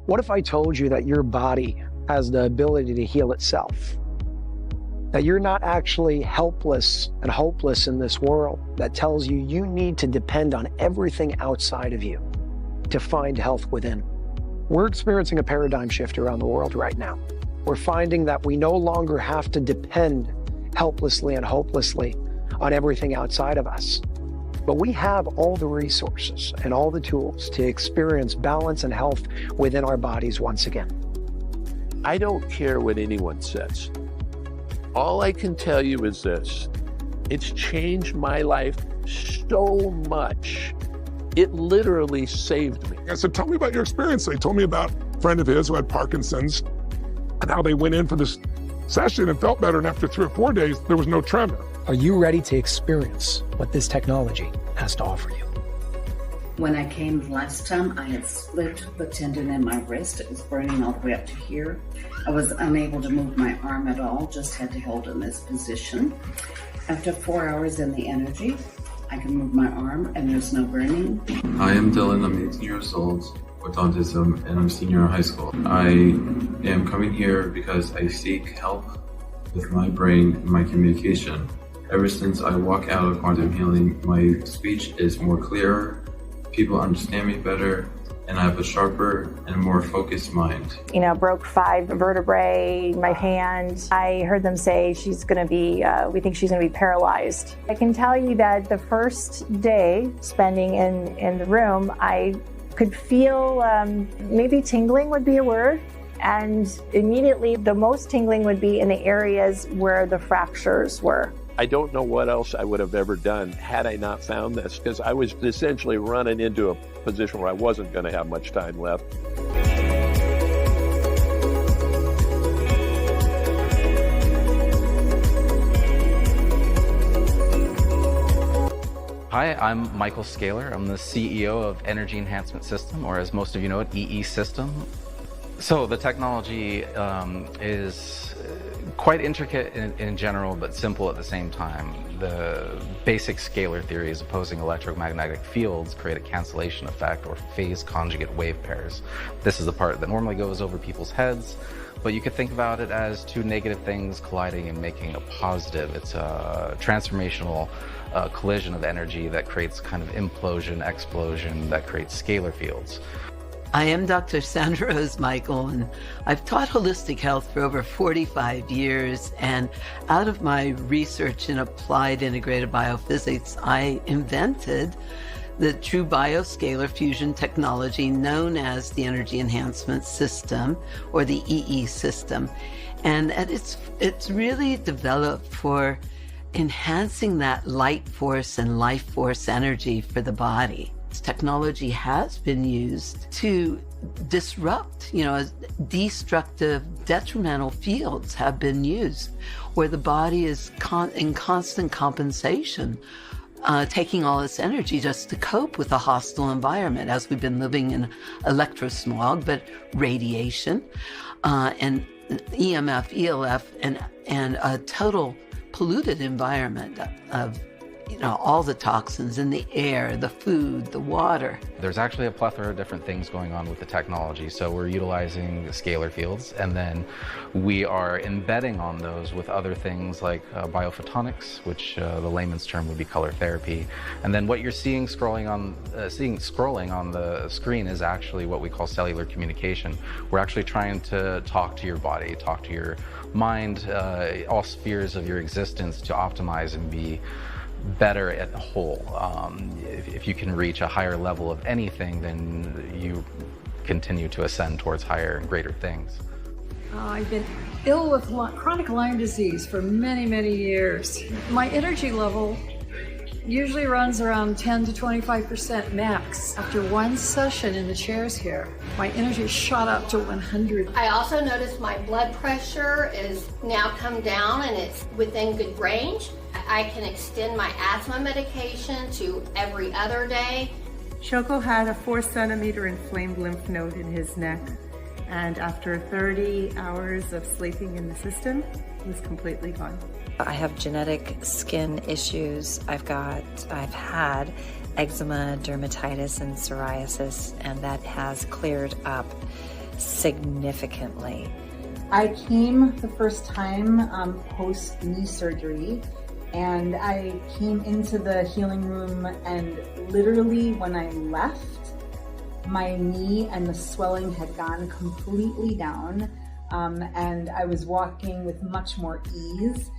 What if I told you that your body has the ability to heal itself? That you're not actually helpless and hopeless in this world that tells you you need to depend on everything outside of you to find health within. We're experiencing a paradigm shift around the world right now. We're finding that we no longer have to depend helplessly and hopelessly on everything outside of us. But we have all the resources and all the tools to experience balance and health within our bodies once again. I don't care what anyone says. All I can tell you is this: it's changed my life so much. It literally saved me. I said, tell me about your experience. They told me about a friend of his who had Parkinson's and how they went in for this session and felt better. And after 3 or 4 days, there was no tremor. Are you ready to experience what this technology has to offer you? When I came last time, I had split the tendon in my wrist. It was burning all the way up to here. I was unable to move my arm at all, just had to hold in this position. After 4 hours in the energy, I can move my arm and there's no burning. I am Dylan, I'm 18 years old with autism and I'm senior in high school. I am coming here because I seek help with my brain and my communication. Ever since I walk out of quantum healing, my speech is more clear, people understand me better, and I have a sharper and more focused mind. You know, broke 5 vertebrae in my hand. I heard them say she's going to be, we think she's going to be paralyzed. I can tell you that the first day spending in the room, I could feel maybe tingling would be a word. And immediately the most tingling would be in the areas where the fractures were. I don't know what else I would have ever done had I not found this, because I was essentially running into a position where I wasn't going to have much time left. Hi, I'm Michael Scalar. I'm the CEO of Energy Enhancement System, or as most of you know it, EESytem. So the technology is quite intricate in general, but simple at the same time. The basic scalar theory is opposing electromagnetic fields create a cancellation effect or phase conjugate wave pairs. This is the part that normally goes over people's heads, but you could think about it as 2 negative things colliding and making a positive. It's a transformational collision of energy that creates kind of implosion, explosion, that creates scalar fields. I am Dr. Sandra Rose Michael, and I've taught holistic health for over 45 years. And out of my research in applied integrated biophysics, I invented the true bioscalar fusion technology known as the Energy Enhancement System, or the EESytem. And it's really developed for enhancing that light force and life force energy for the body. Technology has been used to disrupt, destructive, detrimental fields have been used where the body is in constant compensation, taking all its energy just to cope with a hostile environment, as we've been living in electrosmog, but radiation and EMF, ELF, and a total polluted environment of all the toxins in the air, the food, the water. There's actually a plethora of different things going on with the technology. So we're utilizing scalar fields, and then we are embedding on those with other things like biophotonics, which the layman's term would be color therapy. And then what you're seeing scrolling on the screen is actually what we call cellular communication. We're actually trying to talk to your body, talk to your mind, all spheres of your existence to optimize and be better at the whole. If you can reach a higher level of anything, then you continue to ascend towards higher and greater things. I've been ill with chronic Lyme disease for many, many years. My energy level usually runs around 10 to 25% max. After one session in the chairs here, my energy shot up to 100. I also noticed my blood pressure is now come down and it's within good range. I can extend my asthma medication to every other day. Shoko had a 4-centimeter inflamed lymph node in his neck, and after 30 hours of sleeping in the system, it was completely gone. I have genetic skin issues. I've had eczema, dermatitis, and psoriasis, and that has cleared up. significantly. I came the first time post knee surgery, and I came into the healing room, and literally when I left, my knee and the swelling had gone completely down, and I was walking with much more ease.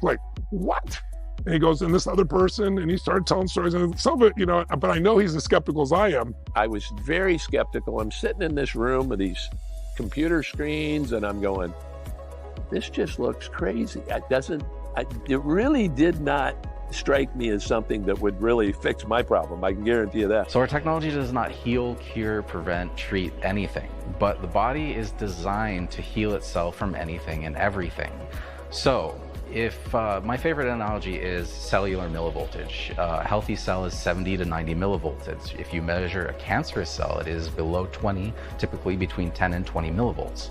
Like, what? And he goes, and this other person, and he started telling stories, and some of it, you know, but I know he's as skeptical as I am. I was very skeptical. I'm sitting in this room with these computer screens, and I'm going, this just looks crazy. It really did not strike me as something that would really fix my problem. I can guarantee you that. So our technology does not heal, cure, prevent, treat anything, but the body is designed to heal itself from anything and everything. So if my favorite analogy is cellular millivoltage. A healthy cell is 70 to 90 millivolts. If you measure a cancerous cell, it is below 20, typically between 10 and 20 millivolts.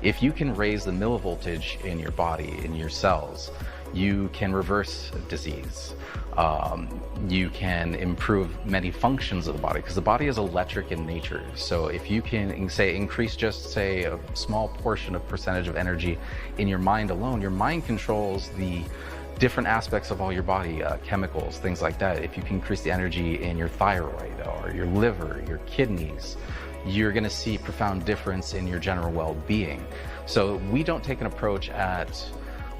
If you can raise the millivoltage in your body, in your cells, you can reverse disease. You can improve many functions of the body, because the body is electric in nature. So if you can say increase just say a small portion of percentage of energy in your mind alone, your mind controls the different aspects of all your body, chemicals, things like that. If you can increase the energy in your thyroid or your liver, your kidneys, you're going to see profound difference in your general well-being. So we don't take an approach at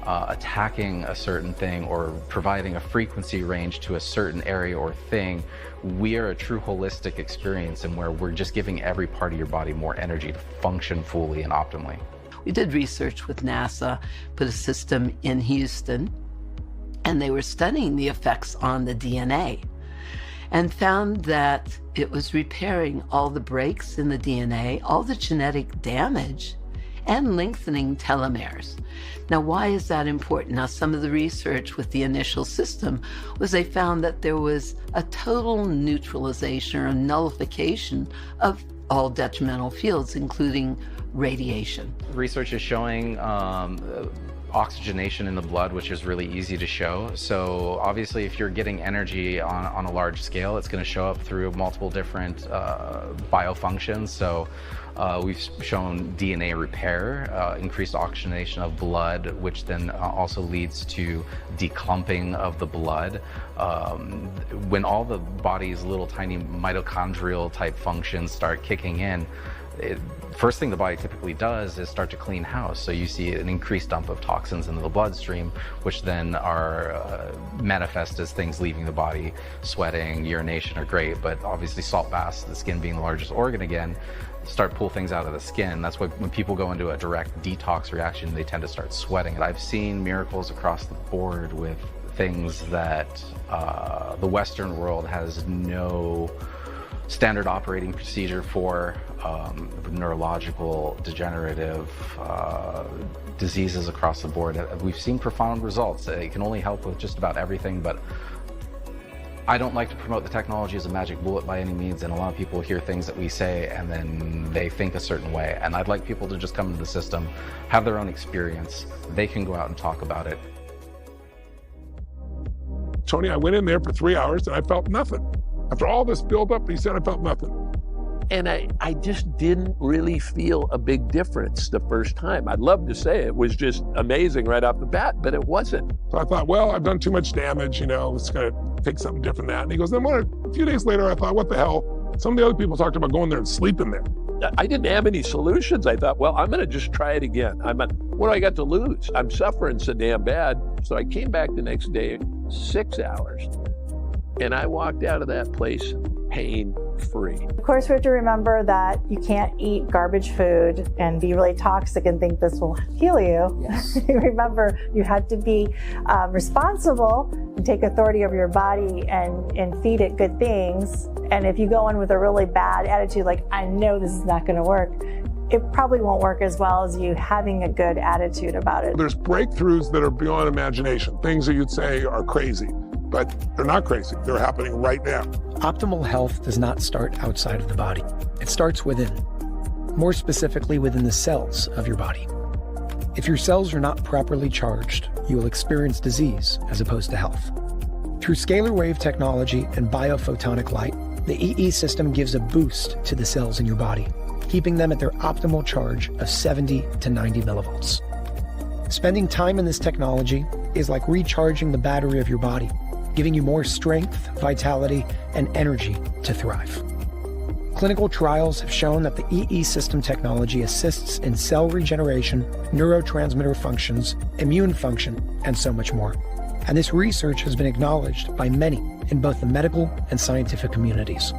attacking a certain thing or providing a frequency range to a certain area or thing. We are a true holistic experience, and where we're just giving every part of your body more energy to function fully and optimally. We did research with NASA, put a system in Houston, and they were studying the effects on the DNA and found that it was repairing all the breaks in the DNA, all the genetic damage, and lengthening telomeres. Now, why is that important? Now, some of the research with the initial system was they found that there was a total neutralization or nullification of all detrimental fields, including radiation. Research is showing oxygenation in the blood, which is really easy to show. So obviously, if you're getting energy on a large scale, it's going to show up through multiple different biofunctions. So we've shown DNA repair, increased oxygenation of blood, which then also leads to declumping of the blood. When all the body's little tiny mitochondrial type functions start kicking in, first thing the body typically does is start to clean house. So you see an increased dump of toxins into the bloodstream, which then are manifest as things leaving the body. Sweating, urination are great, but obviously salt baths, the skin being the largest organ again, start pull things out of the skin. That's why when people go into a direct detox reaction, they tend to start sweating. And I've seen miracles across the board with things that the Western world has no standard operating procedure for. Neurological, degenerative diseases across the board. We've seen profound results. It can only help with just about everything, but I don't like to promote the technology as a magic bullet by any means, and a lot of people hear things that we say and then they think a certain way, and I'd like people to just come into the system, have their own experience. They can go out and talk about it. Tony, I went in there for 3 hours and I felt nothing. After all this buildup, he said I felt nothing. And I just didn't really feel a big difference the first time. I'd love to say it was just amazing right off the bat, but it wasn't. So I thought, well, I've done too much damage, you know, let's kind of take something different than that. And he goes, then a few days later, I thought, what the hell? Some of the other people talked about going there and sleeping there. I didn't have any solutions. I thought, well, I'm going to just try it again. What do I got to lose? I'm suffering so damn bad. So I came back the next day, 6 hours, and I walked out of that place pain-free. Of course, we have to remember that you can't eat garbage food and be really toxic and think this will heal you. Yes. Remember, you have to be responsible and take authority over your body and feed it good things. And if you go in with a really bad attitude, like, I know this is not going to work, it probably won't work as well as you having a good attitude about it. There's breakthroughs that are beyond imagination, things that you'd say are crazy. But they're not crazy. They're happening right now. Optimal health does not start outside of the body. It starts within, more specifically within the cells of your body. If your cells are not properly charged, you will experience disease as opposed to health. Through scalar wave technology and biophotonic light, the EESystem gives a boost to the cells in your body. keeping them at their optimal charge of 70 to 90 millivolts. Spending time in this technology is like recharging the battery of your body, giving you more strength, vitality, and energy to thrive. Clinical trials have shown that the EESystem technology assists in cell regeneration, neurotransmitter functions, immune function, and so much more. And this research has been acknowledged by many in both the medical and scientific communities.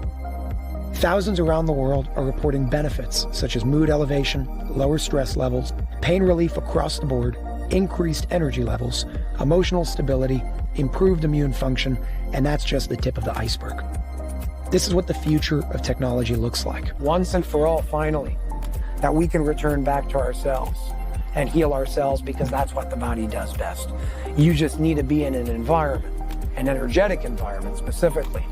Thousands around the world are reporting benefits such as mood elevation, lower stress levels, pain relief across the board, increased energy levels, emotional stability, improved immune function, and that's just the tip of the iceberg. This is what the future of technology looks like. Once and for all, finally, that we can return back to ourselves and heal ourselves, because that's what the body does best. You just need to be in an environment, an energetic environment specifically,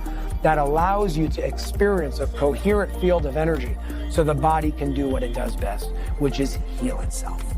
that allows you to experience a coherent field of energy so the body can do what it does best, which is heal itself.